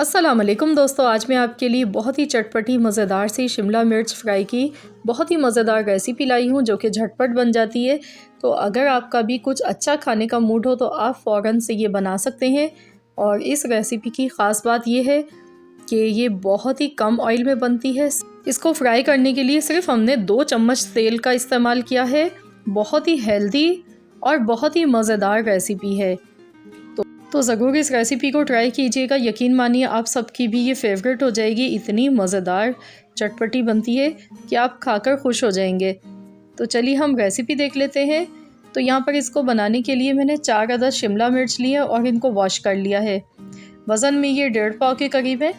अस्सलाम वालेकुम दोस्तों, आज मैं आपके लिए बहुत ही चटपटी मज़ेदार सी शिमला मिर्च फ्राई की बहुत ही मज़ेदार रेसिपी लाई हूँ जो कि झटपट बन जाती है। तो अगर आपका भी कुछ अच्छा खाने का मूड हो तो आप फ़ौरन से ये बना सकते हैं। और इस रेसिपी की ख़ास बात ये है कि ये बहुत ही कम ऑयल में बनती है। इसको फ्राई करने के लिए सिर्फ हमने 2 चम्मच तेल का इस्तेमाल किया है। बहुत ही हेल्दी और बहुत ही मज़ेदार रेसिपी है। तो ज़रूर इस रेसिपी को ट्राई कीजिएगा। यकीन मानिए आप सबकी भी ये फेवरेट हो जाएगी। इतनी मज़ेदार चटपटी बनती है कि आप खाकर खुश हो जाएंगे। तो चलिए हम रेसिपी देख लेते हैं। तो यहाँ पर इसको बनाने के लिए मैंने 4 अदद शिमला मिर्च लिए और इनको वॉश कर लिया है। वज़न में ये 1.5 पाव के करीब है।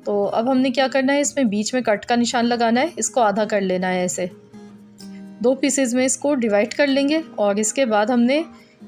तो अब हमने क्या करना है, इसमें बीच में कट का निशान लगाना है। इसको आधा कर लेना है। ऐसे 2 पीसेज में इसको डिवाइड कर लेंगे और इसके बाद हमने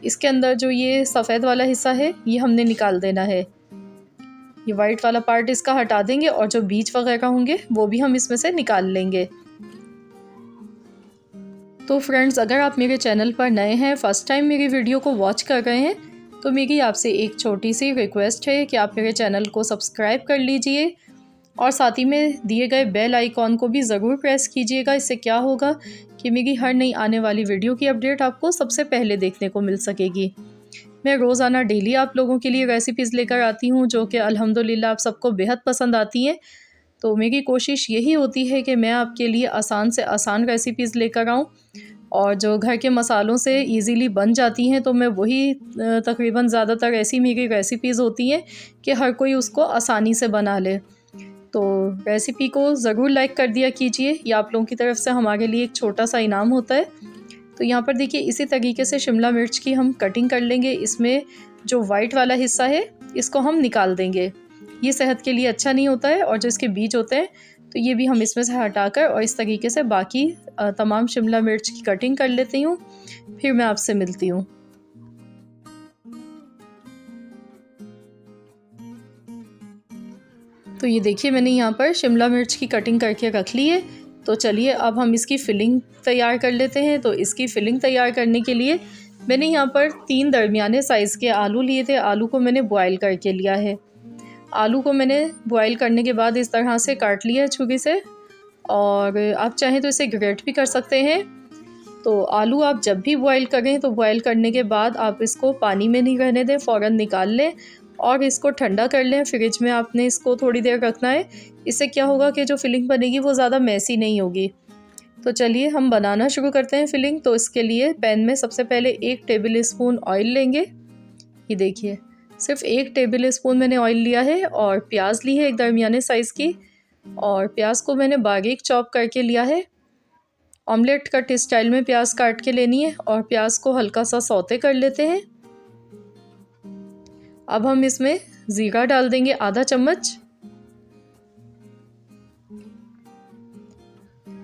इसके अंदर जो ये सफ़ेद वाला हिस्सा है ये हमने निकाल देना है। ये वाइट वाला पार्ट इसका हटा देंगे और जो बीज वगैरह होंगे वो भी हम इसमें से निकाल लेंगे। तो फ्रेंड्स, अगर आप मेरे चैनल पर नए हैं, फ़र्स्ट टाइम मेरी वीडियो को वॉच कर रहे हैं, तो मेरी आपसे एक छोटी सी रिक्वेस्ट है कि आप मेरे चैनल को सब्सक्राइब कर लीजिए और साथ ही में दिए गए बेल आइकॉन को भी ज़रूर प्रेस कीजिएगा। इससे क्या होगा कि मेरी हर नई आने वाली वीडियो की अपडेट आपको सबसे पहले देखने को मिल सकेगी। मैं रोज़ाना डेली आप लोगों के लिए रेसिपीज़ लेकर आती हूँ जो कि अल्हम्दुलिल्लाह आप सबको बेहद पसंद आती हैं। तो मेरी कोशिश यही होती है कि मैं आपके लिए आसान से आसान रेसिपीज़ लेकर आऊँ और जो घर के मसालों से इजीली बन जाती हैं। तो मैं वही तकरीबन ज़्यादातर ऐसी मेरी रेसिपीज़ होती हैं कि हर कोई उसको आसानी से बना ले। तो रेसिपी को ज़रूर लाइक कर दिया कीजिए। ये आप लोगों की तरफ से हमारे लिए एक छोटा सा इनाम होता है। तो यहाँ पर देखिए इसी तरीके से शिमला मिर्च की हम कटिंग कर लेंगे। इसमें जो वाइट वाला हिस्सा है इसको हम निकाल देंगे। ये सेहत के लिए अच्छा नहीं होता है। और जो इसके बीज होते हैं तो ये भी हम इसमें से हटाकर और इस तरीके से बाकी तमाम शिमला मिर्च की कटिंग कर लेती हूँ। फिर मैं आपसे मिलती हूँ। तो ये देखिए मैंने यहाँ पर शिमला मिर्च की कटिंग करके रख ली है। तो चलिए अब हम इसकी फ़िलिंग तैयार कर लेते हैं। तो इसकी फ़िलिंग तैयार करने के लिए मैंने यहाँ पर 3 दरमियाने साइज़ के आलू लिए थे। आलू को मैंने बॉयल करके लिया है। आलू को मैंने बॉयल करने के बाद इस तरह से काट लिया है छुरी से। और आप चाहें तो इसे ग्रेट भी कर सकते हैं। तो आलू आप जब भी बॉयल करें तो बॉयल करने के बाद आप इसको पानी में नहीं रहने दें, फ़ौरन निकाल लें और इसको ठंडा कर लें। फ्रिज में आपने इसको थोड़ी देर रखना है। इससे क्या होगा कि जो फिलिंग बनेगी वो ज़्यादा मैसी नहीं होगी। तो चलिए हम बनाना शुरू करते हैं फिलिंग। तो इसके लिए पैन में सबसे पहले 1 टेबल स्पून ऑयल लेंगे। ये देखिए सिर्फ 1 टेबल स्पून मैंने ऑयल लिया है। और प्याज ली है एक दरमियाने साइज़ की और प्याज को मैंने बारीक चॉप करके लिया है। ऑमलेट कट स्टाइल में प्याज काट के लेनी है और प्याज को हल्का सा सौते कर लेते हैं। अब हम इसमें ज़ीरा डाल देंगे आधा चम्मच।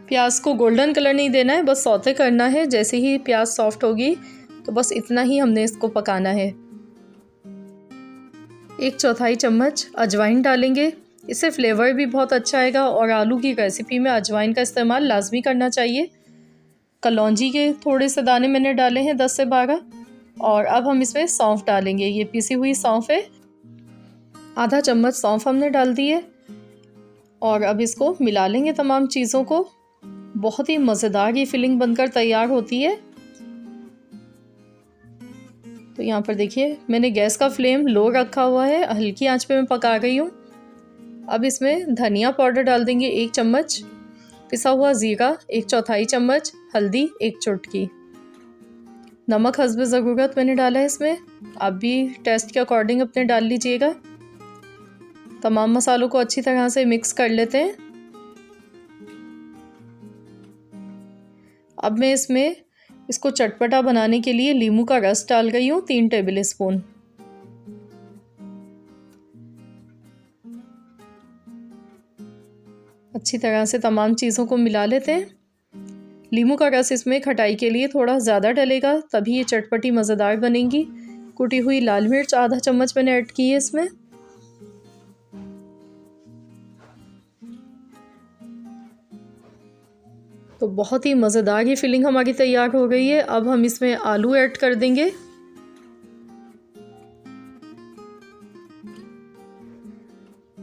प्याज को गोल्डन कलर नहीं देना है, बस सौते करना है। जैसे ही प्याज सॉफ्ट होगी तो बस इतना ही हमने इसको पकाना है। 1/4 चम्मच अजवाइन डालेंगे। इससे फ्लेवर भी बहुत अच्छा आएगा और आलू की रेसिपी में अजवाइन का इस्तेमाल लाजमी करना चाहिए। कलौंजी के थोड़े से दाने मैंने डाले हैं 10 से 12। और अब हम इसमें सौंफ डालेंगे। ये पिसी हुई सौंफ है। आधा चम्मच सौंफ हमने डाल दी है और अब इसको मिला लेंगे तमाम चीज़ों को। बहुत ही मज़ेदार ये फिलिंग बनकर तैयार होती है। तो यहाँ पर देखिए मैंने गैस का फ्लेम लो रखा हुआ है, हल्की आंच पे मैं पका रही हूँ। अब इसमें धनिया पाउडर डाल देंगे 1 चम्मच, पिसा हुआ ज़ीरा 1/4 चम्मच, हल्दी 1 चुटकी, नमक हस्बे ज़रूरत मैंने डाला है इसमें। आप भी टेस्ट के अकॉर्डिंग अपने डाल लीजिएगा। तमाम मसालों को अच्छी तरह से मिक्स कर लेते हैं। अब मैं इसमें इसको चटपटा बनाने के लिए नींबू का रस डाल रही हूँ 3 टेबल स्पून। अच्छी तरह से तमाम चीज़ों को मिला लेते हैं। नींबू का रस इसमें खटाई के लिए थोड़ा ज़्यादा डलेगा, तभी ये चटपटी मज़ेदार बनेगी। कुटी हुई लाल मिर्च आधा चम्मच मैंने ऐड की है इसमें। तो बहुत ही मज़ेदार ये फिलिंग हमारी तैयार हो गई है। अब हम इसमें आलू ऐड कर देंगे।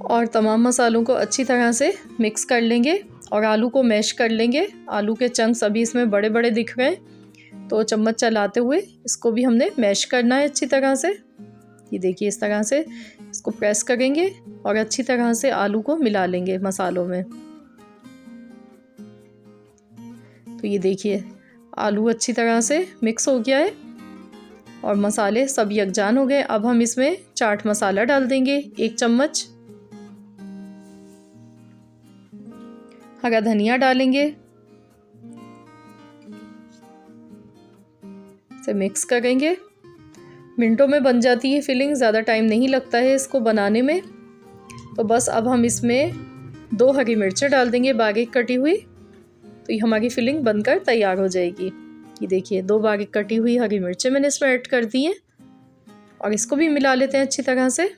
और तमाम मसालों को अच्छी तरह से मिक्स कर लेंगे और आलू को मैश कर लेंगे। आलू के चंक्स अभी इसमें बड़े बड़े दिख रहे हैं, तो चम्मच चलाते हुए इसको भी हमने मैश करना है अच्छी तरह से। ये देखिए इस तरह से इसको प्रेस करेंगे और अच्छी तरह से आलू को मिला लेंगे मसालों में। तो ये देखिए आलू अच्छी तरह से मिक्स हो गया है और मसाले सब यकजान हो गए। अब हम इसमें चाट मसाला डाल देंगे 1 चम्मच, हरा धनिया डालेंगे, इसे मिक्स करेंगे। मिनटों में बन जाती है फिलिंग, ज़्यादा टाइम नहीं लगता है इसको बनाने में। तो बस अब हम इसमें 2 हरी मिर्चें डाल देंगे बारीक कटी हुई, तो ये हमारी फिलिंग बनकर तैयार हो जाएगी। ये देखिए 2 बारीक कटी हुई हरी मिर्चें मैंने इसमें ऐड कर दी हैं और इसको भी मिला लेते हैं अच्छी तरह से।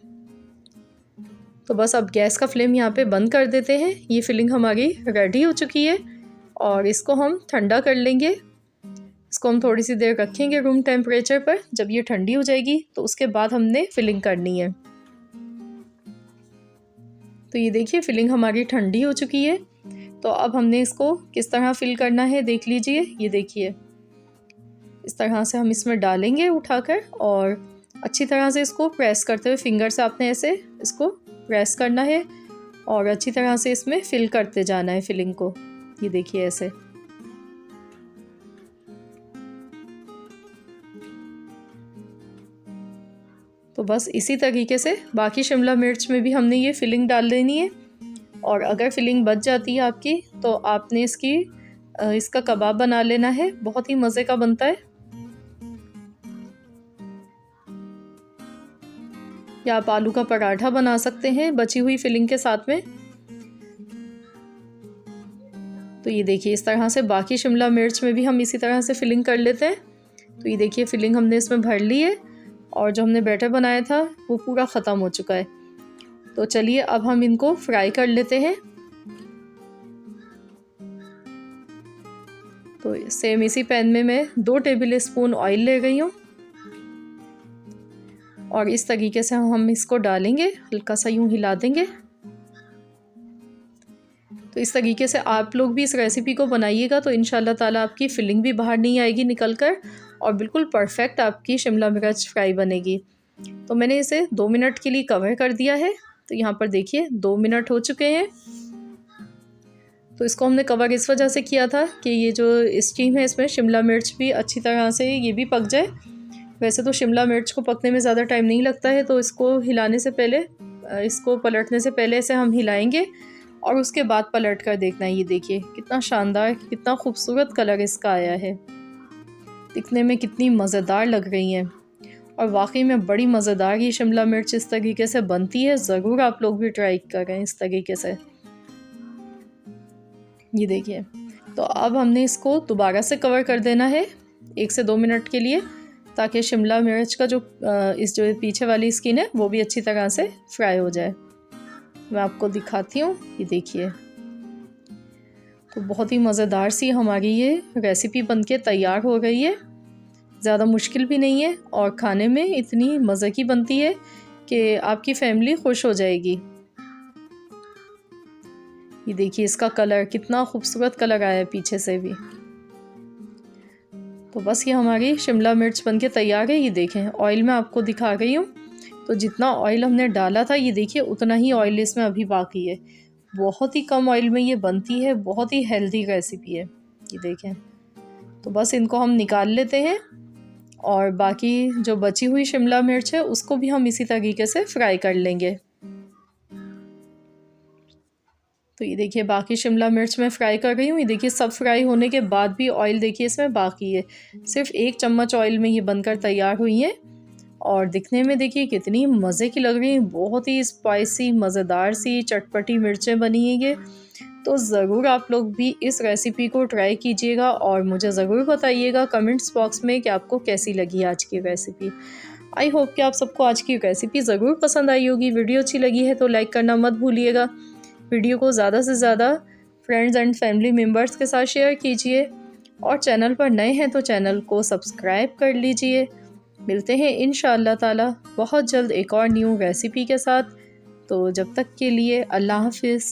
तो बस अब गैस का फ्लेम यहाँ पे बंद कर देते हैं। ये फिलिंग हमारी रेडी हो चुकी है और इसको हम ठंडा कर लेंगे। इसको हम थोड़ी सी देर रखेंगे रूम टेम्परेचर पर। जब ये ठंडी हो जाएगी तो उसके बाद हमने फिलिंग करनी है। तो ये देखिए फिलिंग हमारी ठंडी हो चुकी है। तो अब हमने इसको किस तरह फिल करना है देख लीजिए। ये देखिए इस तरह से हम इसमें डालेंगे उठाकर और अच्छी तरह से इसको प्रेस करते हुए फिंगर से आपने ऐसे इसको प्रेस करना है और अच्छी तरह से इसमें फिल करते जाना है फिलिंग को। ये देखिए ऐसे। तो बस इसी तरीके से बाकी शिमला मिर्च में भी हमने ये फिलिंग डाल देनी है। और अगर फिलिंग बच जाती है आपकी तो आपने इसका कबाब बना लेना है, बहुत ही मज़े का बनता है। या आप आलू का पराठा बना सकते हैं बची हुई फिलिंग के साथ में। तो ये देखिए इस तरह से बाकी शिमला मिर्च में भी हम इसी तरह से फिलिंग कर लेते हैं। तो ये देखिए फिलिंग हमने इसमें भर ली है और जो हमने बैटर बनाया था वो पूरा ख़त्म हो चुका है। तो चलिए अब हम इनको फ्राई कर लेते हैं। तो सेम इसी पैन में मैं 2 टेबल स्पून ऑयल ले गई हूँ और इस तरीके से हम इसको डालेंगे, हल्का सा यूँ हिला देंगे। तो इस तरीके से आप लोग भी इस रेसिपी को बनाइएगा तो इंशाल्लाह ताला आपकी फिलिंग भी बाहर नहीं आएगी निकल कर और बिल्कुल परफेक्ट आपकी शिमला मिर्च फ्राई बनेगी। तो मैंने इसे 2 मिनट के लिए कवर कर दिया है। तो यहाँ पर देखिए 2 मिनट हो चुके हैं। तो इसको हमने कवर इस वजह से किया था कि ये जो स्टीम है इसमें शिमला मिर्च भी अच्छी तरह से ये भी पक जाए। वैसे तो शिमला मिर्च को पकने में ज़्यादा टाइम नहीं लगता है, तो इसको हिलाने से पहले, इसको पलटने से पहले इसे हम हिलाएंगे और उसके बाद पलट कर देखना है। ये देखिए कितना शानदार, कितना खूबसूरत कलर इसका आया है, दिखने में कितनी मज़ेदार लग रही हैं और वाकई में बड़ी मज़ेदार ये शिमला मिर्च इस तरीके से बनती है। ज़रूर आप लोग भी ट्राई करें इस तरीके से। ये देखिए तो अब हमने इसको दोबारा से कवर कर देना है 1 से 2 मिनट के लिए, ताकि शिमला मिर्च का जो पीछे वाली स्किन है वो भी अच्छी तरह से फ्राई हो जाए। मैं आपको दिखाती हूँ। ये देखिए तो बहुत ही मज़ेदार सी हमारी ये रेसिपी बनके तैयार हो गई है। ज़्यादा मुश्किल भी नहीं है और खाने में इतनी मज़े की बनती है कि आपकी फैमिली खुश हो जाएगी। ये देखिए इसका कलर, कितना खूबसूरत कलर आया है पीछे से भी। तो बस ये हमारी शिमला मिर्च बनके तैयार है। ये देखें ऑयल मैं आपको दिखा रही हूँ। तो जितना ऑयल हमने डाला था ये देखिए उतना ही ऑयल इसमें अभी बाकी है। बहुत ही कम ऑयल में ये बनती है, बहुत ही हेल्दी रेसिपी है। ये देखें तो बस इनको हम निकाल लेते हैं और बाकी जो बची हुई शिमला मिर्च है उसको भी हम इसी तरीके से फ्राई कर लेंगे। तो ये देखिए बाकी शिमला मिर्च मैं फ्राई कर रही हूँ। ये देखिए सब फ्राई होने के बाद भी ऑयल देखिए इसमें बाकी है। सिर्फ 1 चम्मच ऑयल में ये बनकर तैयार हुई है और दिखने में देखिए कितनी मज़े की लग रही है। बहुत ही स्पाइसी, मज़ेदार सी चटपटी मिर्चें बनी है ये। तो ज़रूर आप लोग भी इस रेसिपी को ट्राई कीजिएगा और मुझे ज़रूर बताइएगा कमेंट्स बॉक्स में कि आपको कैसी लगी आज की रेसिपी। आई होप कि आप सबको आज की रेसिपी ज़रूर पसंद आई होगी। वीडियो अच्छी लगी है तो लाइक करना मत भूलिएगा। वीडियो को ज़्यादा से ज़्यादा फ्रेंड्स एंड फैमिली मेम्बर्स के साथ शेयर कीजिए और चैनल पर नए हैं तो चैनल को सब्सक्राइब कर लीजिए। मिलते हैं इंशाअल्लाह ताला बहुत जल्द एक और न्यू रेसिपी के साथ। तो जब तक के लिए अल्लाह हाफ़िज़।